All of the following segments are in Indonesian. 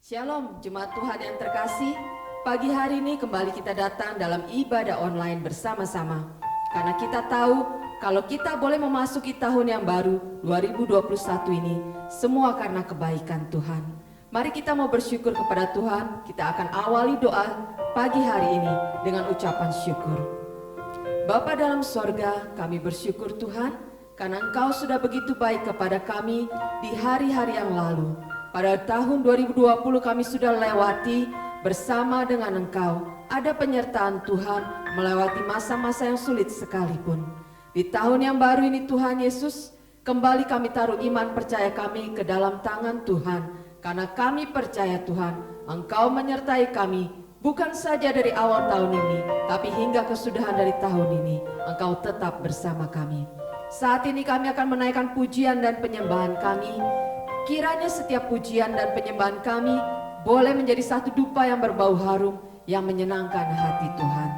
Shalom jemaat Tuhan yang terkasih. Pagi hari ini kembali kita datang dalam ibadah online bersama-sama. Karena kita tahu kalau kita boleh memasuki tahun yang baru 2021 ini, semua karena kebaikan Tuhan. Mari kita mau bersyukur kepada Tuhan. Kita akan awali doa pagi hari ini dengan ucapan syukur. Bapa dalam sorga, kami bersyukur Tuhan karena Engkau sudah begitu baik kepada kami di hari-hari yang lalu. Pada tahun 2020 kami sudah lewati bersama dengan Engkau. Ada penyertaan Tuhan melewati masa-masa yang sulit sekalipun. Di tahun yang baru ini Tuhan Yesus, kembali kami taruh iman percaya kami ke dalam tangan Tuhan. Karena kami percaya Tuhan, Engkau menyertai kami bukan saja dari awal tahun ini, tapi hingga kesudahan dari tahun ini, Engkau tetap bersama kami. Saat ini kami akan menaikkan pujian dan penyembahan kami. Kiranya setiap pujian dan penyembahan kami boleh menjadi satu dupa yang berbau harum yang menyenangkan hati Tuhan.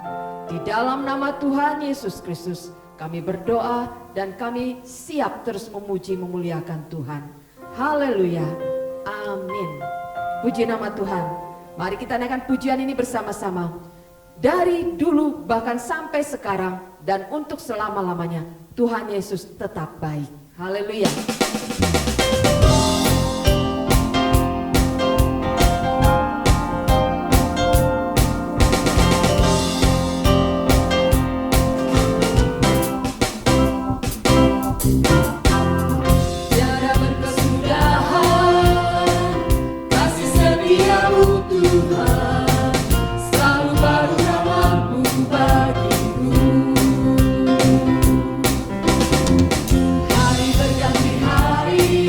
Di dalam nama Tuhan Yesus Kristus kami berdoa dan kami siap terus memuji memuliakan Tuhan. Haleluya. Amin. Puji nama Tuhan. Mari kita naikkan pujian ini bersama-sama. Dari dulu bahkan sampai sekarang dan untuk selama-lamanya Tuhan Yesus tetap baik. Haleluya. Hari berganti hari.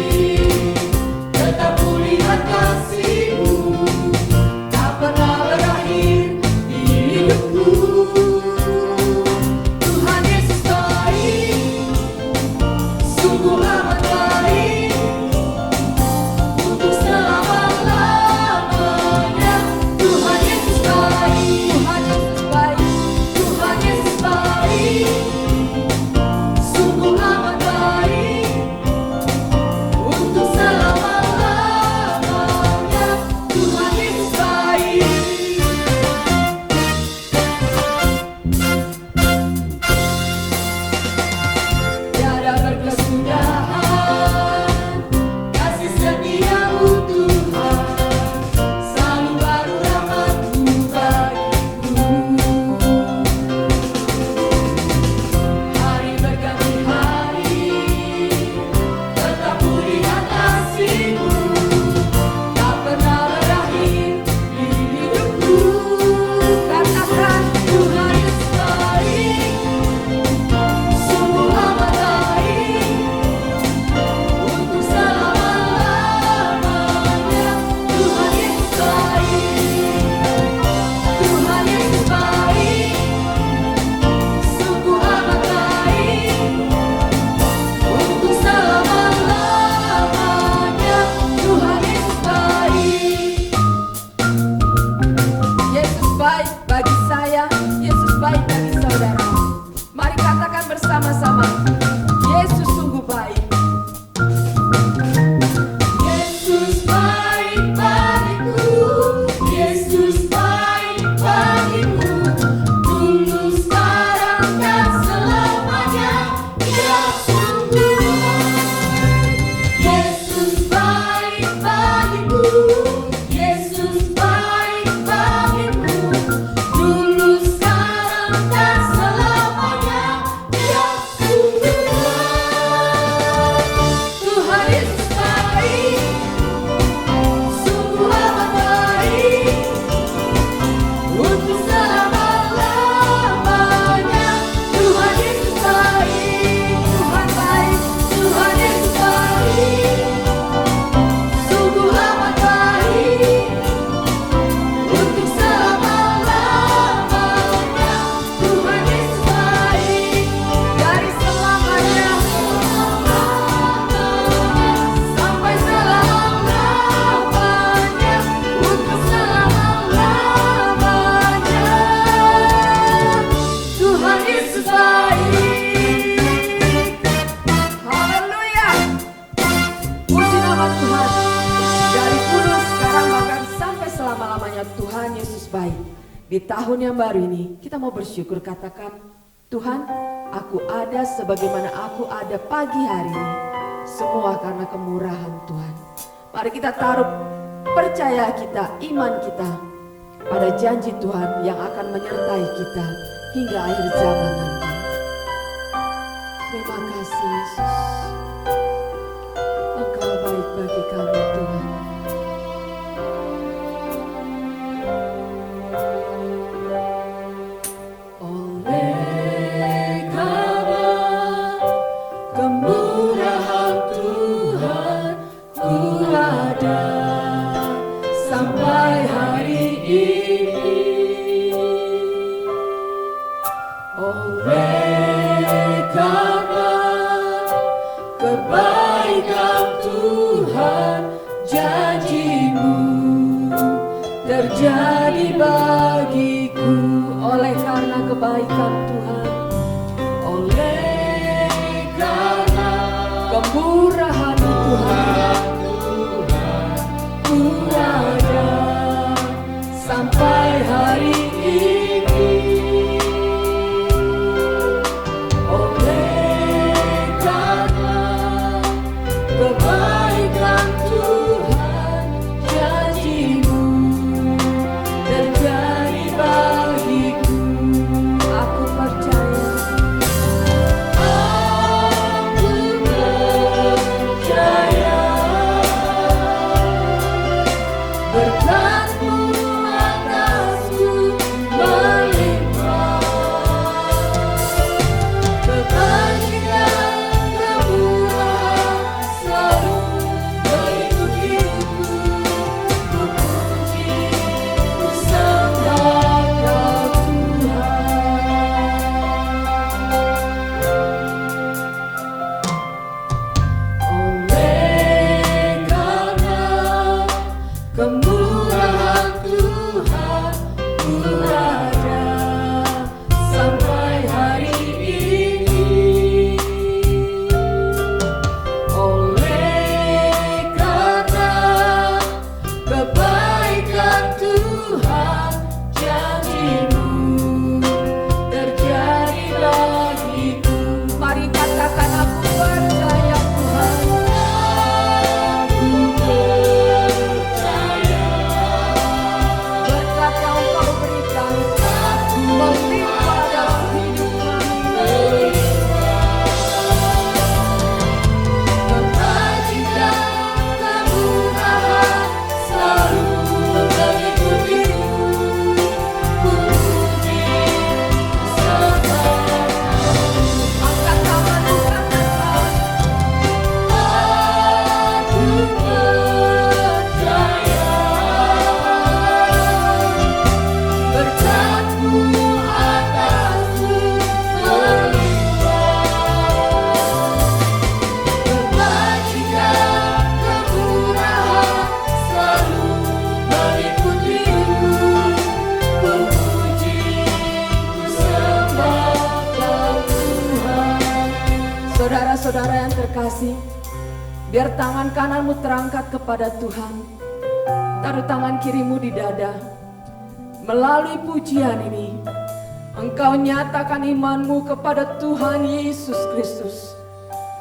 baik. Di tahun yang baru ini kita mau bersyukur, katakan, Tuhan, aku ada sebagaimana aku ada pagi hari ini. Semua karena kemurahan Tuhan. Mari kita taruh percaya kita, iman kita pada janji Tuhan yang akan menyertai kita hingga akhir zaman nanti. Terima kasih Yesus. Engkau baik bagi kami Tuhan. Oleh karena kemurahan Tuhan, ku ada sampai hari ini. Oleh karena kebaikan Tuhan, janji-Mu terjadi bagiku. Oleh karena kebaikan Tuhan, oleh karena kemurahan Tuhan, ku ada sampai hari ini. Oleh karena kebaikan Tuhan, janji-Mu terjadi bagiku. Aku percaya, aku percaya berkat-Mu atasku melimpah. Kebajikan kemurahan selalu mengikutiku. Ku puji, ku sembah Kau Tuhan. Oleh karena kemurahan Tuhan, ku ada sampai hari ini. Oleh karena kebaikan Tuhan, janji-Mu terjadi bagiku. Mari katakan, aku percaya Tuhan. Aku percaya berkat yang Engkau berikan melimpah dalam hidup kami. Kebajikan kemurahan selalu mengikutiku. Ku puji, ku sembah. Angkat tanganmu, katakan, aku percaya berkat-Mu atasku melimpah. Kebajikan kemurahan selalu mengikutiku. Ku puji, ku sembah Kau Tuhan. Saudara-saudara yang terkasih, biar tangan kananmu terangkat kepada Tuhan, taruh tangan kirimu di dada. Melalui pujian ini, engkau nyatakan imanmu kepada Tuhan Yesus Kristus,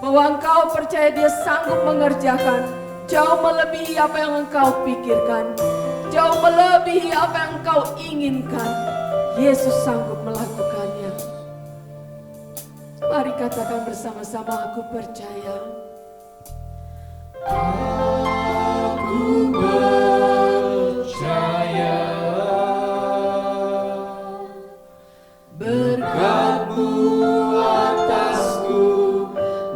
bahwa engkau percaya Dia sanggup mengerjakan jauh melebihi apa yang engkau pikirkan, jauh melebihi apa yang engkau inginkan. Yesus sanggup melakukannya. Mari katakan bersama-sama, aku percaya. Aku percaya berkat-Mu atasku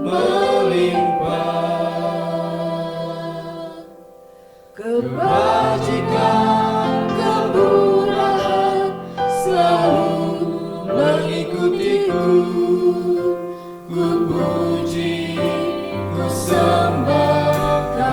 melimpah. Kebajikan kemurahan selalu mengikutiku. Ku puji, ku sembah Kau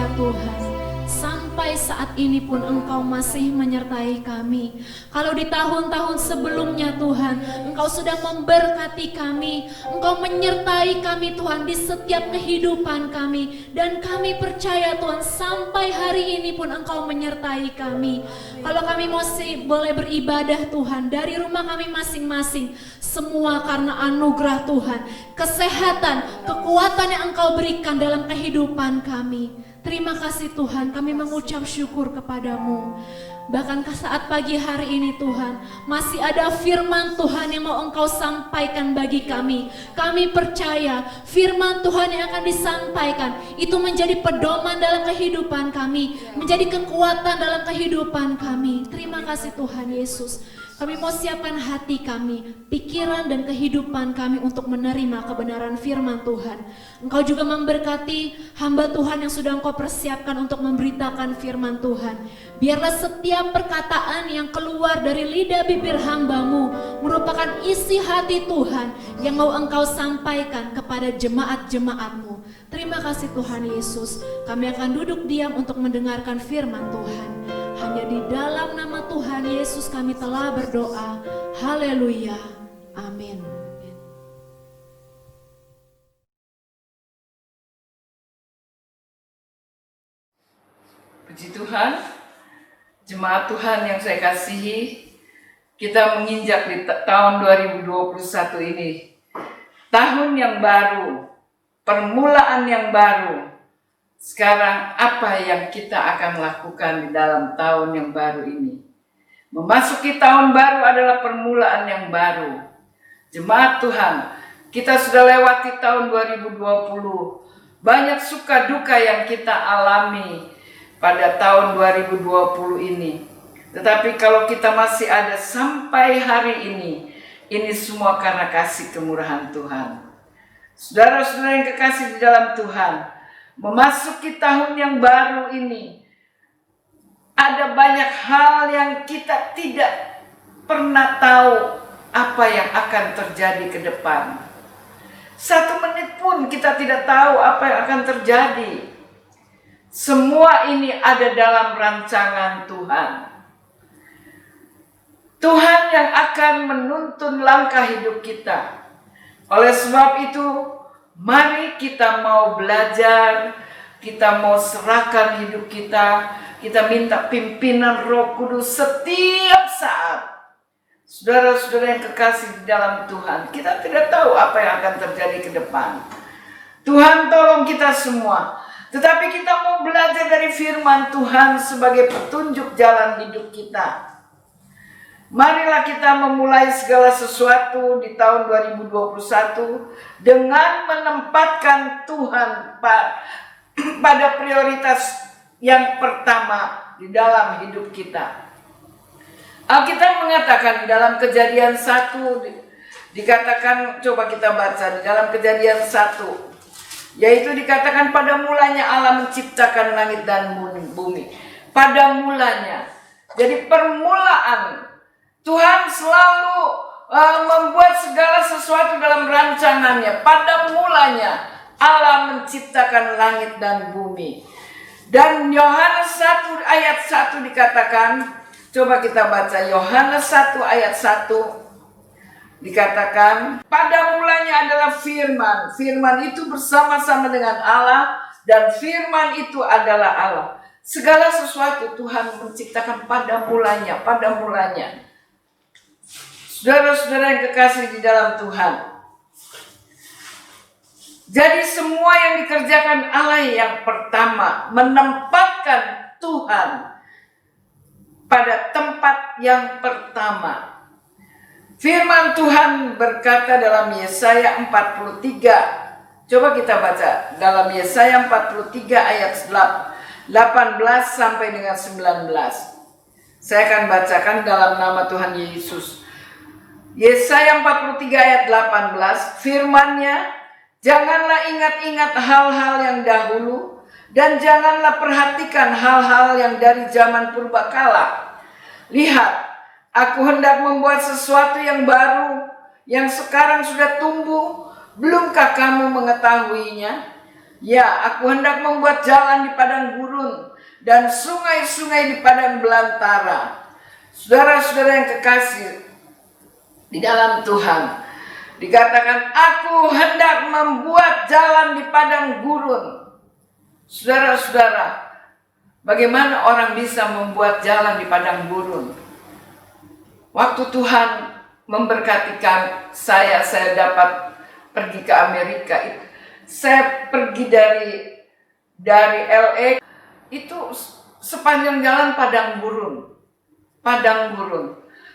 percaya Tuhan, sampai saat ini pun Engkau masih menyertai kami. Kalau di tahun-tahun sebelumnya Tuhan, Engkau sudah memberkati kami, Engkau menyertai kami Tuhan di setiap kehidupan kami. Dan kami percaya Tuhan, sampai hari ini pun Engkau menyertai kami. Kalau kami masih boleh beribadah Tuhan dari rumah kami masing-masing, semua karena anugerah Tuhan, kesehatan, kekuatan yang Engkau berikan dalam kehidupan kami. Terima kasih Tuhan, kami mengucap syukur kepadamu. Bahkan saat pagi hari ini Tuhan, masih ada firman Tuhan yang mau Engkau sampaikan bagi kami. Kami percaya firman Tuhan yang akan disampaikan itu menjadi pedoman dalam kehidupan kami, menjadi kekuatan dalam kehidupan kami. Terima kasih Tuhan Yesus. Kami mau siapkan hati kami, pikiran dan kehidupan kami untuk menerima kebenaran firman Tuhan. Engkau juga memberkati hamba Tuhan yang sudah Engkau persiapkan untuk memberitakan firman Tuhan. Biarlah setiap perkataan yang keluar dari lidah bibir hamba-Mu merupakan isi hati Tuhan yang mau Engkau sampaikan kepada jemaat-jemaat-Mu. Terima kasih Tuhan Yesus. Kami akan duduk diam untuk mendengarkan firman Tuhan. Hanya di dalam nama Tuhan Yesus kami telah berdoa. Haleluya. Amin. Puji Tuhan, jemaat Tuhan yang saya kasihi, kita menginjak di tahun 2021 ini. Tahun yang baru, permulaan yang baru. Sekarang apa yang kita akan lakukan di dalam tahun yang baru ini? Memasuki tahun baru adalah permulaan yang baru. Jemaat Tuhan, kita sudah lewati tahun 2020. Banyak suka duka yang kita alami pada tahun 2020 ini. Tetapi kalau kita masih ada sampai hari ini semua karena kasih kemurahan Tuhan. Saudara-saudara yang kekasih di dalam Tuhan, memasuki tahun yang baru ini, ada banyak hal yang kita tidak pernah tahu apa yang akan terjadi ke depan. 1 menit pun kita tidak tahu apa yang akan terjadi. Semua ini ada dalam rancangan Tuhan. Tuhan yang akan menuntun langkah hidup kita. Oleh sebab itu, mari kita mau belajar, kita mau serahkan hidup kita minta pimpinan Roh Kudus setiap saat. Saudara-saudara yang kekasih di dalam Tuhan, kita tidak tahu apa yang akan terjadi ke depan. Tuhan tolong kita semua, tetapi kita mau belajar dari firman Tuhan sebagai petunjuk jalan hidup kita. Marilah kita memulai segala sesuatu di tahun 2021 dengan menempatkan Tuhan pada prioritas yang pertama di dalam hidup kita. Alkitab mengatakan di dalam Kejadian 1, dikatakan, coba kita baca di dalam Kejadian 1, yaitu dikatakan pada mulanya Allah menciptakan langit dan bumi. Pada mulanya. Jadi permulaan, Tuhan selalu membuat segala sesuatu dalam rancangannya. Pada mulanya Allah menciptakan langit dan bumi. Dan Yohanes 1 ayat 1 dikatakan, coba kita baca Yohanes 1 ayat 1, dikatakan, pada mulanya adalah firman. Firman itu bersama-sama dengan Allah, dan firman itu adalah Allah. Segala sesuatu Tuhan menciptakan pada mulanya, pada mulanya. Saudara-saudara yang kekasih di dalam Tuhan, jadi semua yang dikerjakan Allah yang pertama, menempatkan Tuhan pada tempat yang pertama. Firman Tuhan berkata dalam Yesaya 43, coba kita baca dalam Yesaya 43 ayat 18 sampai dengan 19. Saya akan bacakan dalam nama Tuhan Yesus. Yesaya 43 ayat 18, firman-Nya, janganlah ingat-ingat hal-hal yang dahulu, dan janganlah perhatikan hal-hal yang dari zaman purbakala. Lihat, aku hendak membuat sesuatu yang baru, yang sekarang sudah tumbuh, belumkah kamu mengetahuinya? Ya, aku hendak membuat jalan di padang gurun dan sungai-sungai di padang belantara. Saudara-saudara yang kekasih di dalam Tuhan, dikatakan aku hendak membuat jalan di padang gurun. Saudara-saudara, bagaimana orang bisa membuat jalan di padang gurun? Waktu Tuhan memberkatikan saya dapat pergi ke Amerika. Saya pergi dari LA, itu sepanjang jalan padang gurun,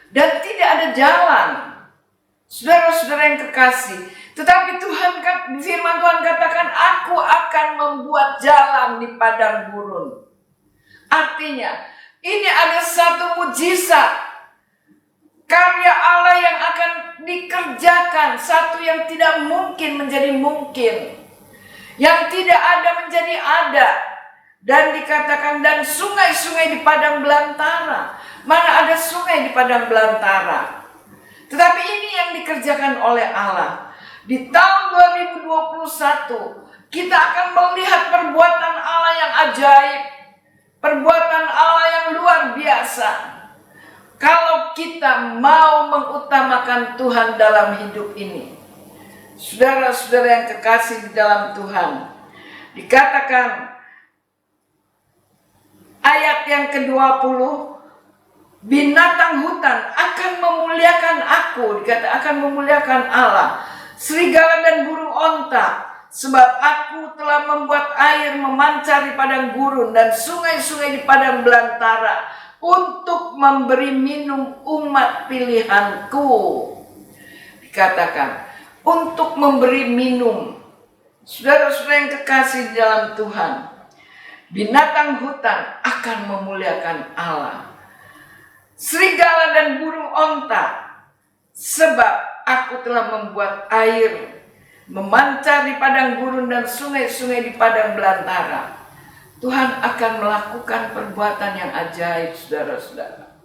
dan tidak ada jalan. Saudara-saudara yang kekasih, tetapi firman Tuhan katakan, aku akan membuat jalan di padang gurun. Artinya, ini ada satu mujizat karya Allah yang akan dikerjakan, satu yang tidak mungkin menjadi mungkin, yang tidak ada menjadi ada. Dan dikatakan, dan sungai-sungai di padang belantara. Mana ada sungai di padang belantara? Tetapi ini yang dikerjakan oleh Allah. Di tahun 2021, kita akan melihat perbuatan Allah yang ajaib, perbuatan Allah yang luar biasa. Kalau kita mau mengutamakan Tuhan dalam hidup ini. Saudara-saudara yang kekasih di dalam Tuhan, dikatakan ayat yang ke-20, binatang hutan akan memuliakan aku, dikata akan memuliakan Allah, serigala dan burung onta, sebab aku telah membuat air memancar di padang gurun dan sungai-sungai di padang belantara untuk memberi minum umat pilihanku. Dikatakan untuk memberi minum. Saudara-saudara yang kekasih di dalam Tuhan, binatang hutan akan memuliakan Allah, serigala dan burung onta, sebab aku telah membuat air memancar di padang gurun dan sungai-sungai di padang belantara. Tuhan akan melakukan perbuatan yang ajaib, saudara-saudara.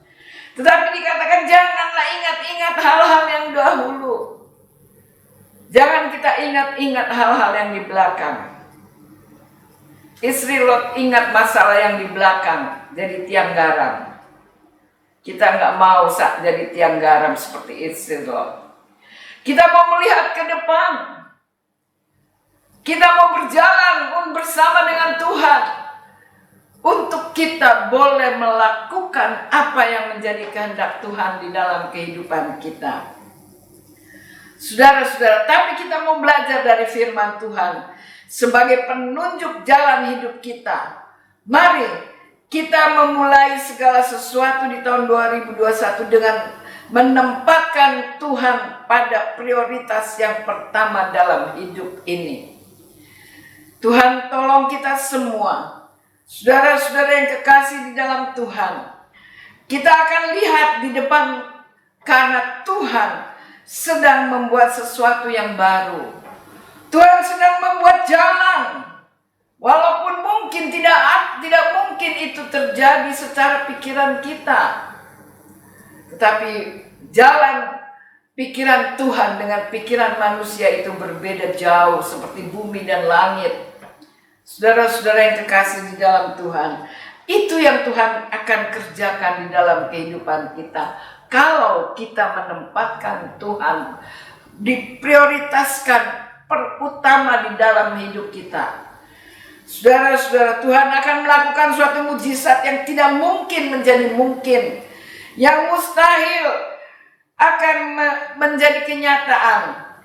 Tetapi dikatakan janganlah ingat-ingat hal-hal yang dahulu. Jangan kita ingat-ingat hal-hal yang di belakang. Istri Lot ingat masalah yang di belakang, jadi tiang garam. Kita nggak mau jadi tiang garam seperti istri Lot. Kita mau melihat ke depan. Kita mau berjalan bersama dengan Tuhan. Untuk kita boleh melakukan apa yang menjadi kehendak Tuhan di dalam kehidupan kita. Saudara-saudara, tapi kita mau belajar dari firman Tuhan sebagai penunjuk jalan hidup kita. Mari kita memulai segala sesuatu di tahun 2021 dengan menempatkan Tuhan pada prioritas yang pertama dalam hidup ini. Tuhan tolong kita semua, saudara-saudara yang kekasih di dalam Tuhan. Kita akan lihat di depan karena Tuhan sedang membuat sesuatu yang baru. Tuhan sedang membuat jalan. Walaupun mungkin tidak mungkin itu terjadi secara pikiran kita. Tetapi jalan pikiran Tuhan dengan pikiran manusia itu berbeda jauh, seperti bumi dan langit. Saudara-saudara yang kekasih di dalam Tuhan, itu yang Tuhan akan kerjakan di dalam kehidupan kita. Kalau kita menempatkan Tuhan, diprioritaskan perutama di dalam hidup kita. Saudara-saudara, Tuhan akan melakukan suatu mujizat yang tidak mungkin menjadi mungkin. Yang mustahil akan menjadi kenyataan.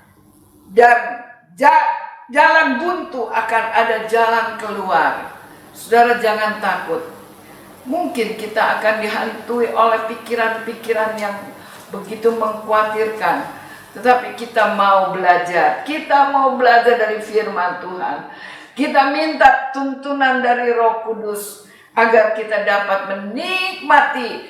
Dan jalan buntu akan ada jalan keluar. Saudara, jangan takut. Mungkin kita akan dihantui oleh pikiran-pikiran yang begitu mengkhawatirkan. Tetapi kita mau belajar. Kita mau belajar dari firman Tuhan. Kita minta tuntunan dari Roh Kudus agar kita dapat menikmati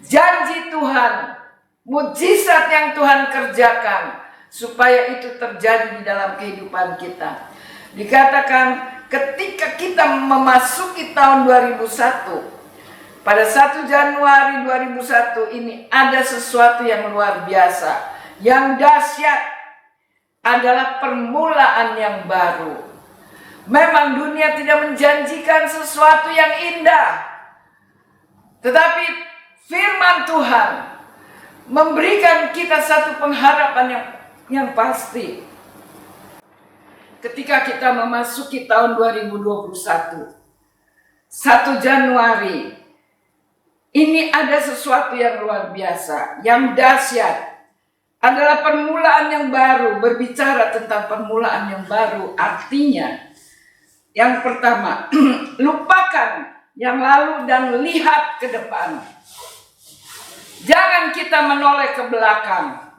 janji Tuhan, mujizat yang Tuhan kerjakan, supaya itu terjadi di dalam kehidupan kita. Dikatakan ketika kita memasuki tahun 2001, pada 1 Januari 2001 ini ada sesuatu yang luar biasa, yang dahsyat, adalah permulaan yang baru. Memang dunia tidak menjanjikan sesuatu yang indah, tetapi firman Tuhan memberikan kita satu pengharapan yang pasti. Ketika kita memasuki tahun 2021, 1 Januari, ini ada sesuatu yang luar biasa, yang dahsyat. Adalah permulaan yang baru. Berbicara tentang permulaan yang baru, artinya yang pertama, lupakan yang lalu dan lihat ke depan. Jangan kita menoleh ke belakang.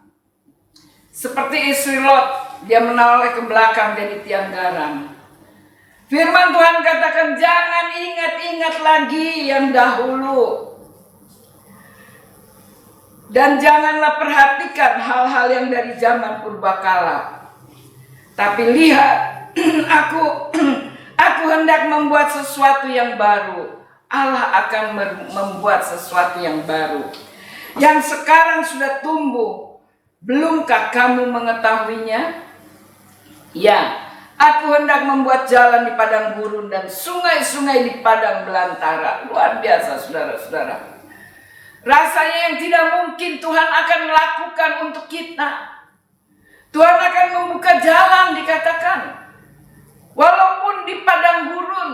Seperti istri Lot, dia menoleh ke belakang dari tiang garam. Firman Tuhan katakan, jangan ingat-ingat lagi yang dahulu. Dan janganlah perhatikan hal-hal yang dari zaman purbakala. Tapi lihat, aku hendak membuat sesuatu yang baru. Allah akan membuat sesuatu yang baru. Yang sekarang sudah tumbuh. Belumkah kamu mengetahuinya? Ya, aku hendak membuat jalan di padang gurun dan sungai-sungai di padang belantara. Luar biasa, saudara-saudara. Rasanya yang tidak mungkin Tuhan akan melakukan untuk kita. Tuhan akan membuka jalan, dikatakan. Walaupun di padang gurun,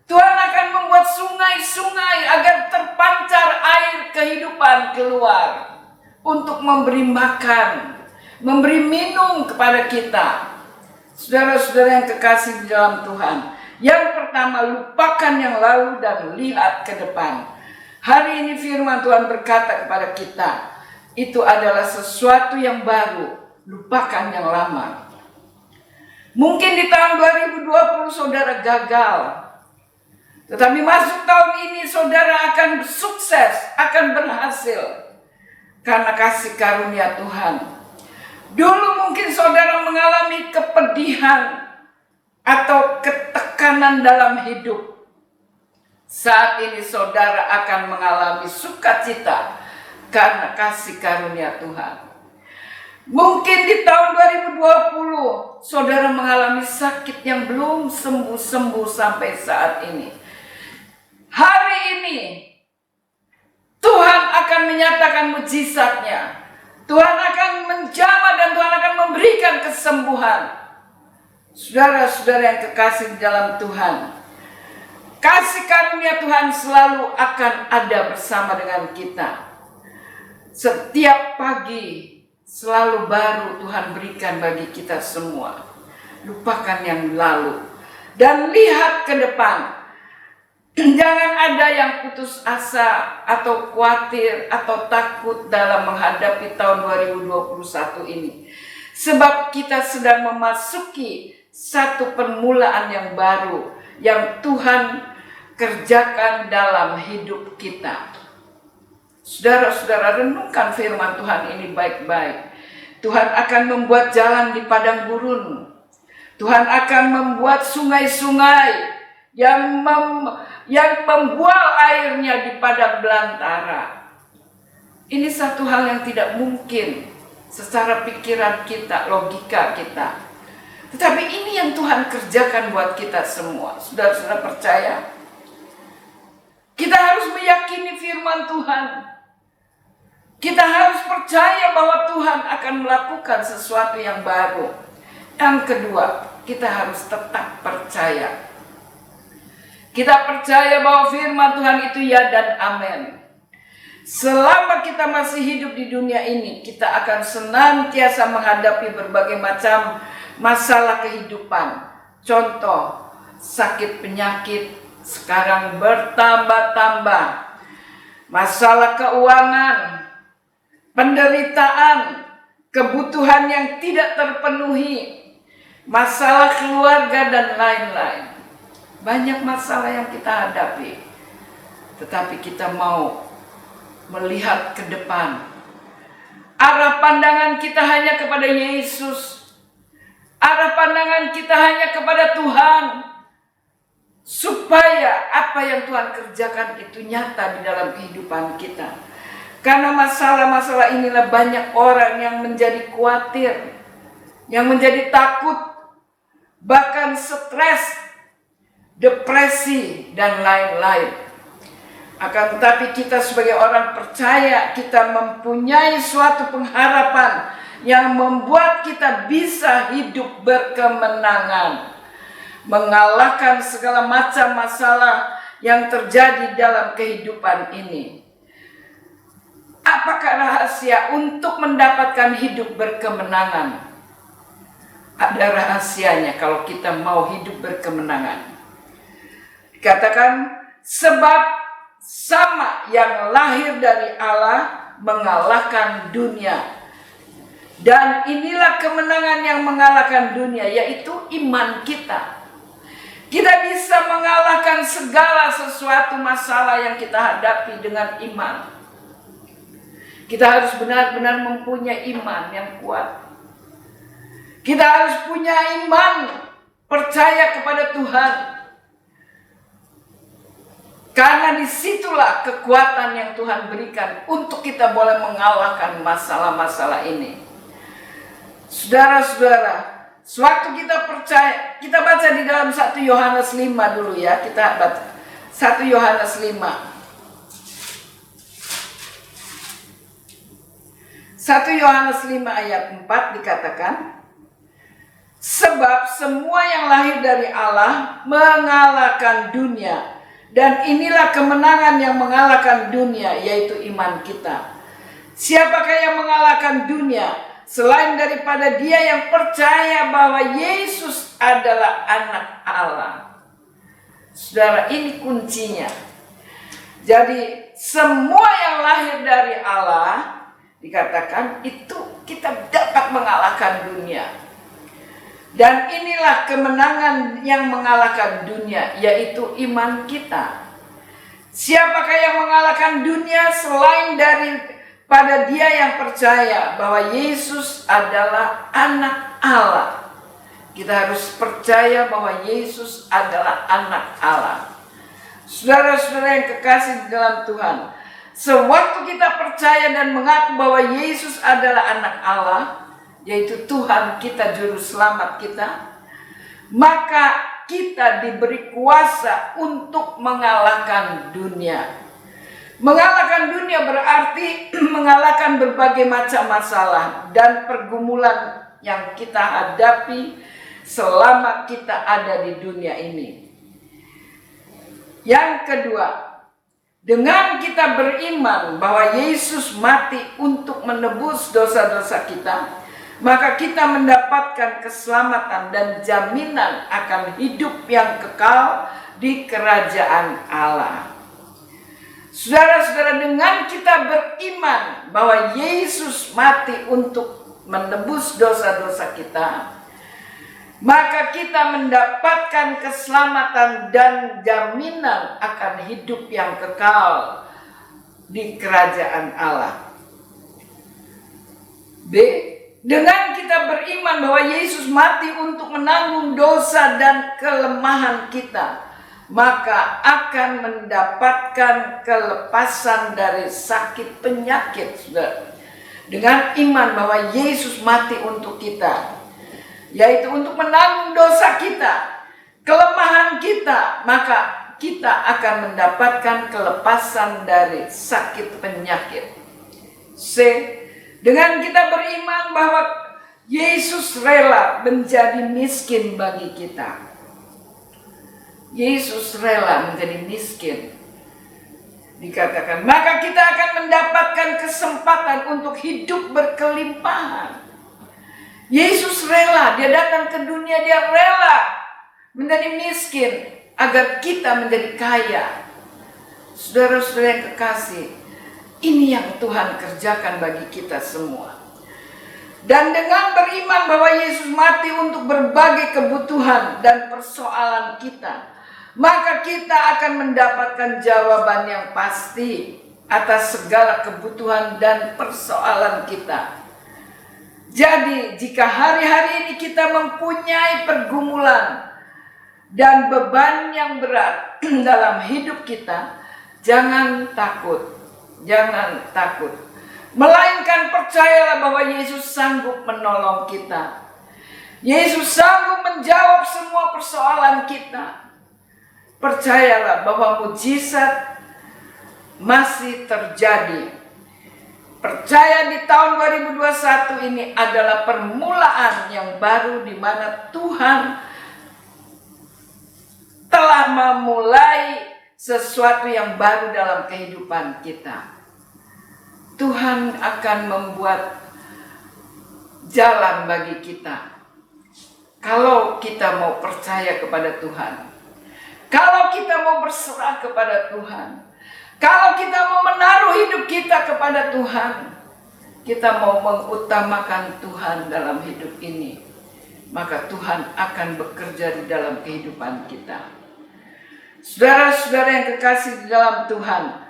Tuhan akan membuat sungai-sungai agar terpancar air kehidupan keluar. Untuk memberi makan, memberi minum kepada kita. Saudara-saudara yang kekasih di dalam Tuhan. Yang pertama, lupakan yang lalu dan lihat ke depan. Hari ini firman Tuhan berkata kepada kita, itu adalah sesuatu yang baru, lupakan yang lama. Mungkin di tahun 2020 saudara gagal, tetapi masuk tahun ini saudara akan sukses, akan berhasil. Karena kasih karunia Tuhan. Dulu mungkin saudara mengalami kepedihan atau ketekanan dalam hidup. Saat ini saudara akan mengalami sukacita karena kasih karunia Tuhan. Mungkin di tahun 2020 saudara mengalami sakit yang belum sembuh-sembuh sampai saat ini. Hari ini Tuhan akan menyatakan mujizatnya. Tuhan akan menjamah dan Tuhan akan memberikan kesembuhan. Saudara-saudara yang kekasih di dalam Tuhan, kasih karunia Tuhan selalu akan ada bersama dengan kita. Setiap pagi selalu baru Tuhan berikan bagi kita semua. Lupakan yang lalu dan lihat ke depan. Jangan ada yang putus asa atau khawatir atau takut dalam menghadapi tahun 2021 ini. Sebab kita sedang memasuki satu permulaan yang baru yang Tuhan kerjakan dalam hidup kita. Saudara-saudara, renungkan firman Tuhan ini baik-baik. Tuhan akan membuat jalan di padang gurun. Tuhan akan membuat sungai-sungai yang membual airnya di padang belantara. Ini satu hal yang tidak mungkin secara pikiran kita, logika kita. Tetapi ini yang Tuhan kerjakan buat kita semua. Saudara-saudara percaya? Kita harus meyakini firman Tuhan. Kita harus percaya bahwa Tuhan akan melakukan sesuatu yang baru. Yang kedua, kita harus tetap percaya. Kita percaya bahwa firman Tuhan itu ya dan amin. Selama kita masih hidup di dunia ini, kita akan senantiasa menghadapi berbagai macam masalah kehidupan. Contoh, sakit penyakit sekarang bertambah-tambah. Masalah keuangan, penderitaan, kebutuhan yang tidak terpenuhi, masalah keluarga dan lain-lain. Banyak masalah yang kita hadapi, tetapi kita mau melihat ke depan. Arah pandangan kita hanya kepada Yesus. Arah pandangan kita hanya kepada Tuhan. Supaya apa yang Tuhan kerjakan itu nyata di dalam kehidupan kita. Karena masalah-masalah inilah banyak orang yang menjadi khawatir, yang menjadi takut, bahkan stres, depresi, dan lain-lain. Akan tetapi kita sebagai orang percaya, kita mempunyai suatu pengharapan yang membuat kita bisa hidup berkemenangan, mengalahkan segala macam masalah yang terjadi dalam kehidupan ini. Apakah rahasia untuk mendapatkan hidup berkemenangan? Ada rahasianya kalau kita mau hidup berkemenangan. Dikatakan, sebab sama yang lahir dari Allah mengalahkan dunia. Dan inilah kemenangan yang mengalahkan dunia, yaitu iman kita. Kita bisa mengalahkan segala sesuatu masalah yang kita hadapi dengan iman. Kita harus benar-benar mempunyai iman yang kuat. Kita harus punya iman, percaya kepada Tuhan. Karena disitulah kekuatan yang Tuhan berikan untuk kita boleh mengalahkan masalah-masalah ini. Saudara-saudara, sewaktu kita percaya, kita baca di dalam 1 Yohanes 5 dulu ya, kita baca 1 Yohanes 5. 1 Yohanes 5 ayat 4 dikatakan, sebab semua yang lahir dari Allah mengalahkan dunia, dan inilah kemenangan yang mengalahkan dunia, yaitu iman kita. Siapakah yang mengalahkan dunia selain daripada dia yang percaya bahwa Yesus adalah anak Allah? Saudara, ini kuncinya. Jadi semua yang lahir dari Allah, dikatakan itu kita dapat mengalahkan dunia. Dan inilah kemenangan yang mengalahkan dunia, yaitu iman kita. Siapakah yang mengalahkan dunia selain daripada dia yang percaya bahwa Yesus adalah anak Allah? Kita harus percaya bahwa Yesus adalah anak Allah. Saudara-saudara yang kekasih di dalam Tuhan, sewaktu kita percaya dan mengaku bahwa Yesus adalah anak Allah, yaitu Tuhan kita, juru selamat kita, maka kita diberi kuasa untuk mengalahkan dunia. Mengalahkan dunia berarti mengalahkan berbagai macam masalah dan pergumulan yang kita hadapi selama kita ada di dunia ini. Yang kedua, dengan kita beriman bahwa Yesus mati untuk menebus dosa-dosa kita, maka kita mendapatkan keselamatan dan jaminan akan hidup yang kekal di kerajaan Allah. Saudara-saudara, dengan kita beriman bahwa Yesus mati untuk menebus dosa-dosa kita, maka kita mendapatkan keselamatan dan jaminan akan hidup yang kekal di kerajaan Allah. B. Dengan kita beriman bahwa Yesus mati untuk menanggung dosa dan kelemahan kita, maka akan mendapatkan kelepasan dari sakit penyakit, saudara. Dengan iman bahwa Yesus mati untuk kita, yaitu untuk menanggung dosa kita, kelemahan kita, maka kita akan mendapatkan kelepasan dari sakit penyakit. C. Dengan kita beriman bahwa Yesus rela menjadi miskin bagi kita. Yesus rela menjadi miskin. Dikatakan, maka kita akan mendapatkan kesempatan untuk hidup berkelimpahan. Yesus rela, dia datang ke dunia, dia rela menjadi miskin agar kita menjadi kaya. Saudara-saudara yang kekasih, ini yang Tuhan kerjakan bagi kita semua. Dan dengan beriman bahwa Yesus mati untuk berbagai kebutuhan dan persoalan kita, maka kita akan mendapatkan jawaban yang pasti atas segala kebutuhan dan persoalan kita. Jadi, jika hari-hari ini kita mempunyai pergumulan dan beban yang berat dalam hidup kita, jangan takut. Jangan takut, melainkan percayalah bahwa Yesus sanggup menolong kita. Yesus sanggup menjawab semua persoalan kita. Percayalah bahwa mujizat masih terjadi. Percaya di tahun 2021 ini adalah permulaan yang baru di mana Tuhan telah memulai sesuatu yang baru dalam kehidupan kita. Tuhan akan membuat jalan bagi kita. Kalau kita mau percaya kepada Tuhan. Kalau kita mau berserah kepada Tuhan. Kalau kita mau menaruh hidup kita kepada Tuhan, kita mau mengutamakan Tuhan dalam hidup ini, maka Tuhan akan bekerja di dalam kehidupan kita. Saudara-saudara yang kekasih di dalam Tuhan,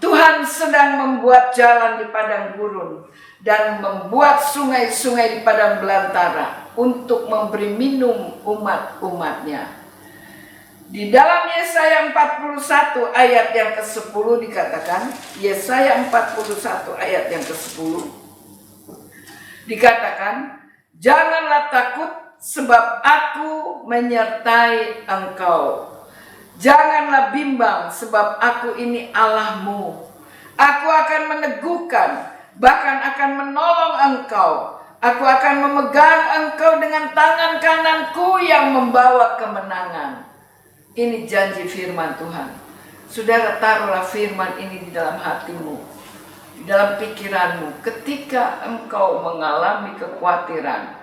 Tuhan sedang membuat jalan di padang gurun dan membuat sungai-sungai di padang belantara untuk memberi minum umat-umatnya. Di dalam Yesaya 41 ayat yang ke-10 dikatakan, Yesaya 41 ayat yang ke-10 dikatakan, janganlah takut sebab aku menyertai engkau. Janganlah bimbang sebab aku ini Allahmu. Aku akan meneguhkan, bahkan akan menolong engkau. Aku akan memegang engkau dengan tangan kananku yang membawa kemenangan. Ini janji firman Tuhan. Saudara, taruhlah firman ini di dalam hatimu, di dalam pikiranmu. Ketika engkau mengalami kekhawatiran,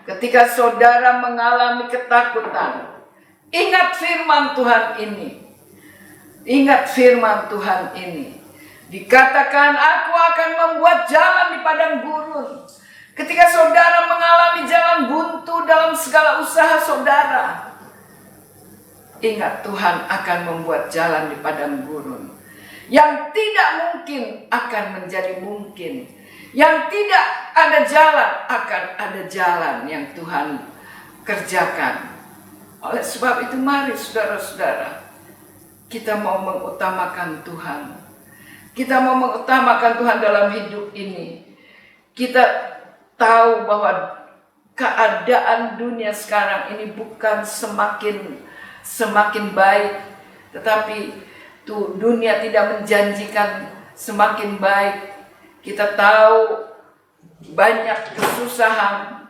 ketika saudara mengalami ketakutan, ingat firman Tuhan ini. Ingat firman Tuhan ini. Dikatakan, aku akan membuat jalan di padang gurun. Ketika saudara mengalami jalan buntu dalam segala usaha saudara, ingat, Tuhan akan membuat jalan di padang gurun. Yang tidak mungkin akan menjadi mungkin. Yang tidak ada jalan akan ada jalan yang Tuhan kerjakan. Oleh sebab itu mari saudara-saudara, kita mau mengutamakan Tuhan. Kita mau mengutamakan Tuhan dalam hidup ini. Kita tahu bahwa keadaan dunia sekarang ini bukan semakin baik, tetapi dunia tidak menjanjikan semakin baik. Kita tahu banyak kesusahan,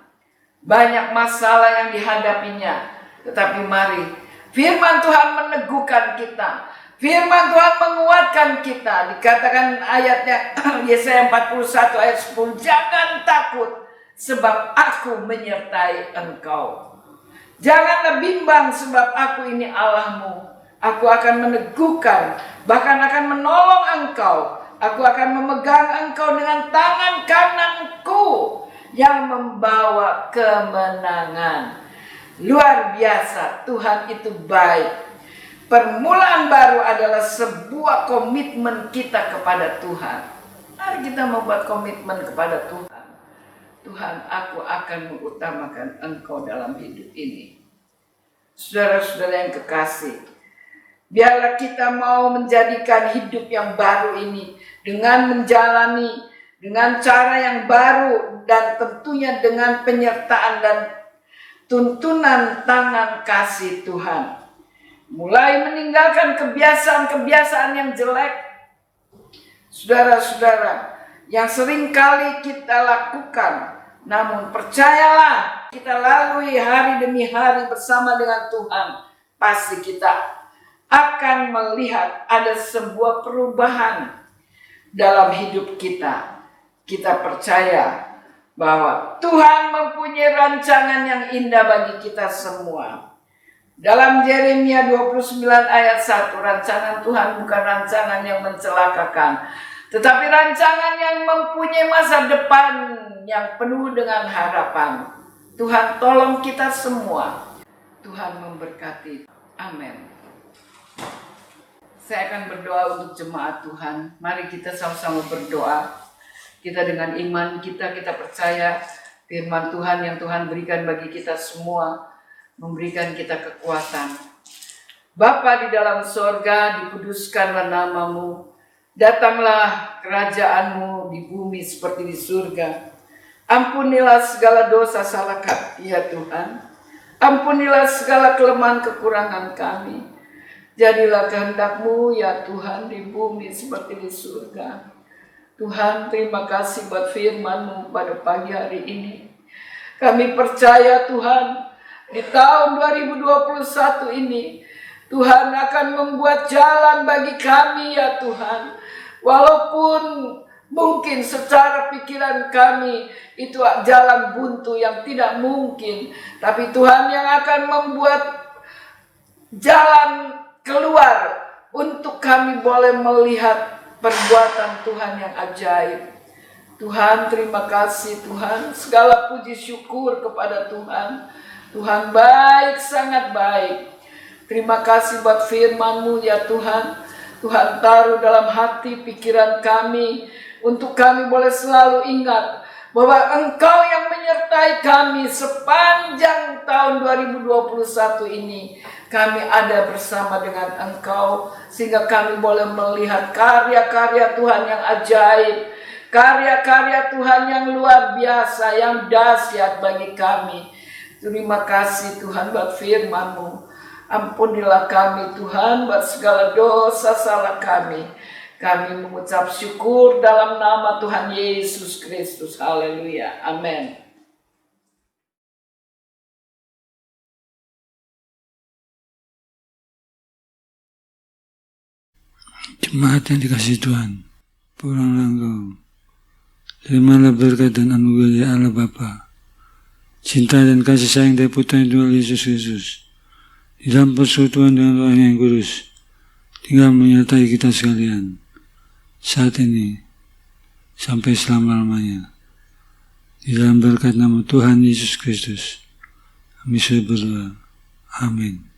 banyak masalah yang dihadapinya, tetapi mari firman Tuhan meneguhkan kita, firman Tuhan menguatkan kita. Dikatakan ayatnya Yesaya 41 ayat 10, jangan takut sebab aku menyertai engkau. Janganlah bimbang sebab aku ini Allahmu. Aku akan meneguhkan, bahkan akan menolong engkau. Aku akan memegang engkau dengan tangan kananku yang membawa kemenangan. Luar biasa, Tuhan itu baik. Permulaan baru adalah sebuah komitmen kita kepada Tuhan. Mari kita membuat komitmen kepada Tuhan. Tuhan, aku akan mengutamakan engkau dalam hidup ini. Saudara-saudara yang kekasih, biarlah kita mau menjadikan hidup yang baru ini dengan menjalani dengan cara yang baru dan tentunya dengan penyertaan dan tuntunan tangan kasih Tuhan. Mulai meninggalkan kebiasaan-kebiasaan yang jelek, saudara-saudara, yang sering kali kita lakukan. Namun percayalah, kita lalui hari demi hari bersama dengan Tuhan, pasti kita akan melihat ada sebuah perubahan dalam hidup kita. Kita percaya bahwa Tuhan mempunyai rancangan yang indah bagi kita semua. Dalam Yeremia 29 ayat 1, rancangan Tuhan bukan rancangan yang mencelakakan, tetapi rancangan yang mempunyai masa depan yang penuh dengan harapan. Tuhan tolong kita semua. Tuhan memberkati. Amin. Saya akan berdoa untuk jemaat Tuhan. Mari kita sama-sama berdoa. Kita dengan iman kita percaya firman Tuhan yang Tuhan berikan bagi kita semua, memberikan kita kekuatan. Bapa di dalam sorga, dikuduskanlah namamu. Datanglah kerajaanmu di bumi seperti di surga. Ampunilah segala dosa salah kami ya Tuhan. Ampunilah segala kelemahan kekurangan kami. Jadilah kehendak-Mu ya Tuhan di bumi seperti di surga. Tuhan, terima kasih buat firman-Mu pada pagi hari ini. Kami percaya Tuhan, di tahun 2021 ini Tuhan akan membuat jalan bagi kami ya Tuhan. Walaupun mungkin secara pikiran kami itu jalan buntu yang tidak mungkin, tapi Tuhan yang akan membuat jalan keluar untuk kami boleh melihat perbuatan Tuhan yang ajaib. Tuhan, terima kasih Tuhan. Segala puji syukur kepada Tuhan. Tuhan baik, sangat baik. Terima kasih buat firman-Mu ya Tuhan. Tuhan taruh dalam hati pikiran kami untuk kami boleh selalu ingat bahwa Engkau yang menyertai kami sepanjang tahun 2021 ini. Kami ada bersama dengan Engkau sehingga kami boleh melihat karya-karya Tuhan yang ajaib, karya-karya Tuhan yang luar biasa, yang dahsyat bagi kami. Terima kasih Tuhan buat firman-Mu. Ampunilah kami Tuhan buat segala dosa salah kami. Kami mengucap syukur dalam nama Tuhan Yesus Kristus. Haleluya. Amin. Jemaat yang dikasihi Tuhan, pulanglah engkau. Terimalah berkat dan anugerah dari Allah Bapa, cinta dan kasih sayang dari Putra Tuhan Yesus Kristus, di dalam persekutuan dengan Roh yang kudus, tinggal menyertai kita sekalian, saat ini, sampai selama-lamanya. Di dalam berkat nama Tuhan Yesus Kristus, kami sudah berdoa. Amin.